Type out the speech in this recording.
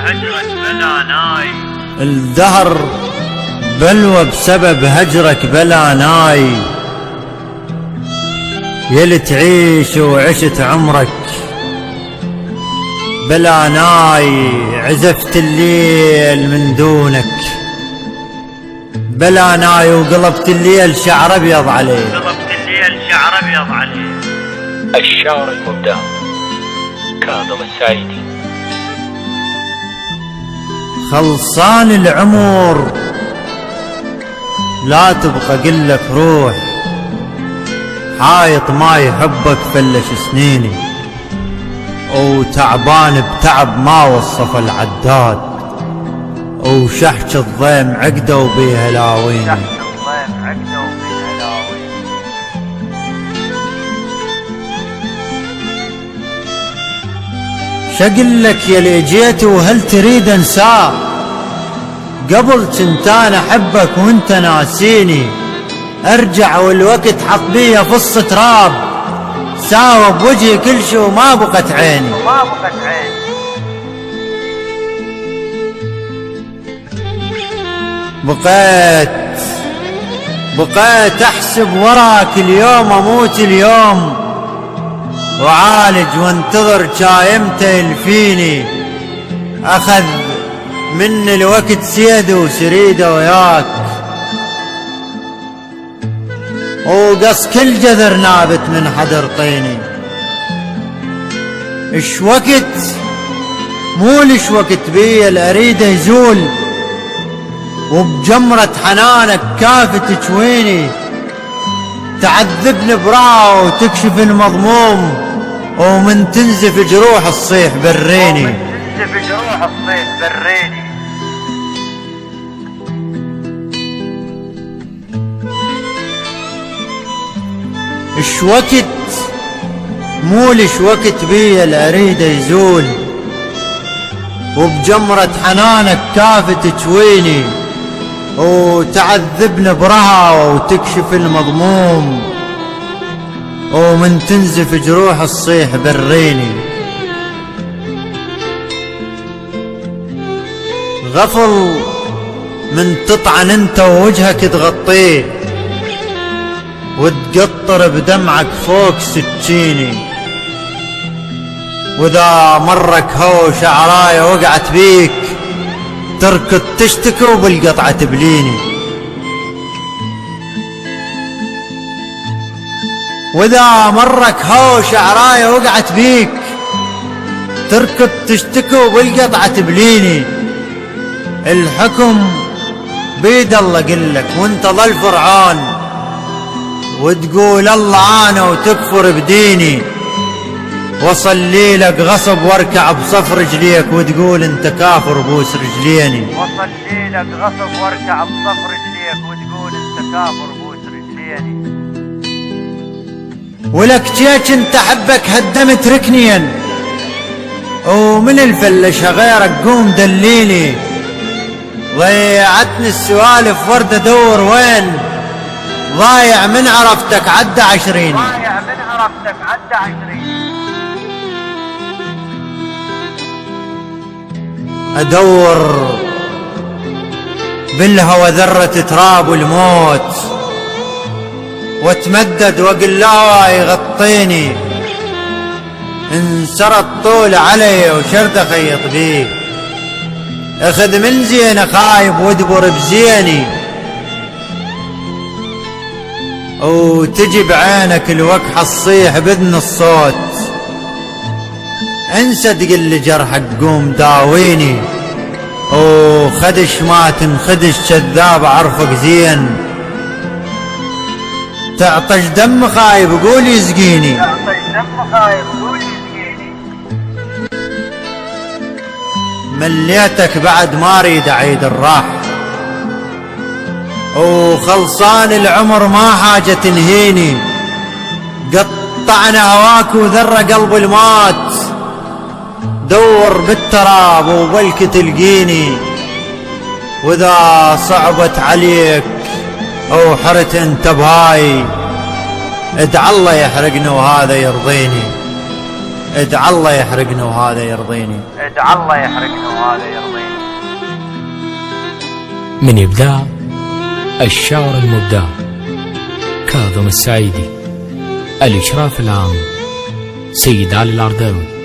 هجرك بلا ناي. الدهر بلوى بسبب هجرك بلا ناي. يلي تعيش وعشت عمرك بلا ناي. عزفت الليل من دونك بلا ناي، وقلبت الليل شعر ابيض عليه. قلبت الليل شعر ابيض عليه. الشعر المبدع كاظم السعيدي. خلصان العمر لا تبقى قلك روح، حايط ما يحبك فلش سنيني، وتعبان بتعب ما وصف العداد، وشحش الضيم عقده وبيه لاويني. شقلك يا اللي جيت وهل تريد انساه؟ قبل كنت انا احبك وانت ناسيني، ارجع والوقت حط بيا فص تراب، ساوى بوجهي كل شي وما بقت عيني. بقيت احسب وراك اليوم، اموت اليوم وعالج وانتظر شايمته يلفيني. اخذ من الوقت سيده وسريده وياك، وقص كل جذر نابت من حدر طيني. اش وقت مو لش وقت بيا الاريده يزول، وبجمرة حنانك كافي تشويني. تعذبني براءة وتكشف المضموم، ومن تنزف جروح الصيح بريني. اش وقت مو لش وقت بيا الاريده يزول، وبجمرة حنانك كافي تشويني. وتعذبني برها وتكشف المضموم، ومن تنزف جروح الصيح بريني. غفل من تطعن انت ووجهك تغطيه، وتقطر بدمعك فوق سكيني. واذا مرك هو شعرايا وقعت بيك، تركض تشتكي وبالقطعة تبليني. واذا مرك هو شعرايا وقعت بيك، تركض تشتكي وبالقطعة تبليني. الحكم بيد الله قلك وانت ظل فرعون، وتقول الله انا وتكفر بديني. وصلي لك غصب واركع بصف رجليك، وتقول انت كافر بوس رجليني. وصلي لك غصب واركع بصف رجليك، وتقول انت كافر بوس رجليني. ولك جيت انت حبك هدمت ركنيا، ومن الفلشة غيرك قوم دليني. ضيعتني السوالف ورد ادور وين، ضايع من عرفتك عدى 20. ادور بالهوى ذرة تراب الموت، واتمدد واقول لا يغطيني. انسرت طول علي وشرد خيط بيه، اخذ من زين خايب وادبر بزيني. وتجي بعينك الوكحة الصيح بذن الصوت، انسى تقل جرحك قوم داويني. وخدش ما تنخدش كذاب عرفك زين، تعطش دم خايب قول يسقيني. مليتك بعد ما اريد اعيد الراح، وخلصان العمر ما حاجة تنهيني. قطعنا هواك وذر قلب المات، دور بالتراب وبلك تلقيني. واذا صعبت عليك او حرت انت بهاي، ادعى الله يحرقني وهذا يرضيني. ادعى الله يحرقني وهذا يرضيني. ادعى الله يحرقني وهذا يرضيني. من إبداع الشاعر المبدع كاظم السعيدي. الإشراف العام سيد علي العرداوي.